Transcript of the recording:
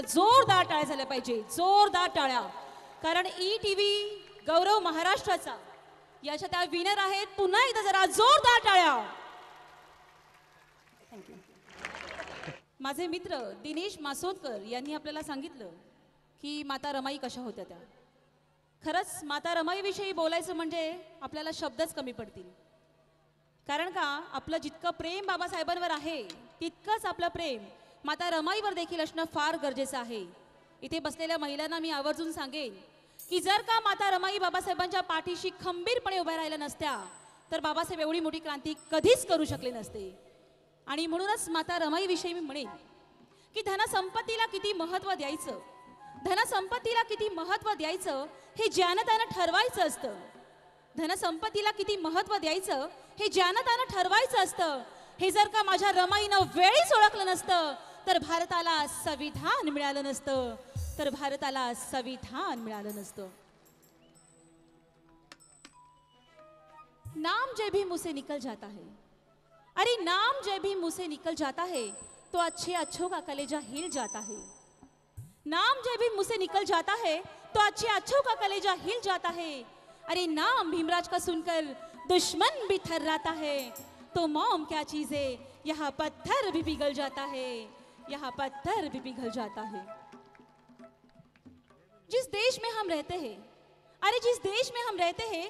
एकदा जोरदार टाळ्या झाल्या पाहिजे, जोरदार टाळ्या. कारण ETV गौरव महाराष्ट्राचा याच्या त्या विनर आहेत. पुन्हा एकदा जरा जोरदार टाळ्या. थँक्यू. माझे मित्र दिनेश मासोदकर यांनी आपल्याला सांगितलं की माता रमाई कशा होत्या त्या. खरंच माता रमाईविषयी बोलायचं म्हणजे आपल्याला शब्दच कमी पडतील. कारण का आपलं जितकं प्रेम बाबासाहेबांवर आहे तितकंच आपलं प्रेम माता रमाईवर देखील असणं फार गरजेचं आहे. इथे बसलेल्या महिलांना मी आवर्जून सांगेन की जर का माता रमाई बाबासाहेबांच्या पाठीशी खंबीरपणे उभ्या राहिल्या नसत्या तर बाबासाहेब एवढी मोठी क्रांती कधीच करू शकले नसते. आणि म्हणूनच माता रमाईविषयी मी म्हणेन की धनसंपत्तीला किती महत्त्व द्यायचं, धनसंपत्तीला किती महत्त्व द्यायचं हे ज्यानं त्यानं ठरवायचं असतं. धनसंपत्तीला किती महत्त्व द्यायचं हे ज्यानं त्यानं ठरवायचं असतं. हे जर का माझ्या रमाईनं वेळीच ओळखलं नसतं तर भारताला संविधान मिळालं नसतं, तर भारताला संविधान मिळालं नसतं. नाम जय भी मुंह से निकल जाता है, अरे नाम जय भी मुंह से निकल जाता है तो अच्छे अच्छों का कलेजा हिल जाता है. नाम जय भी मुंह से निकल जाता है तो अच्छे अच्छों का कलेजा हिल जाता है. अरे नाम भीमराज का सुनकर दुश्मन भी थर्राता है. तो मौम क्या चीज है, यहाँ पत्थर भी पिघल जाता है, यहाँ पत्थर भी पिघल जाता है. जिस देश में हम रहते हैं, अरे जिस देश में हम रहते हैं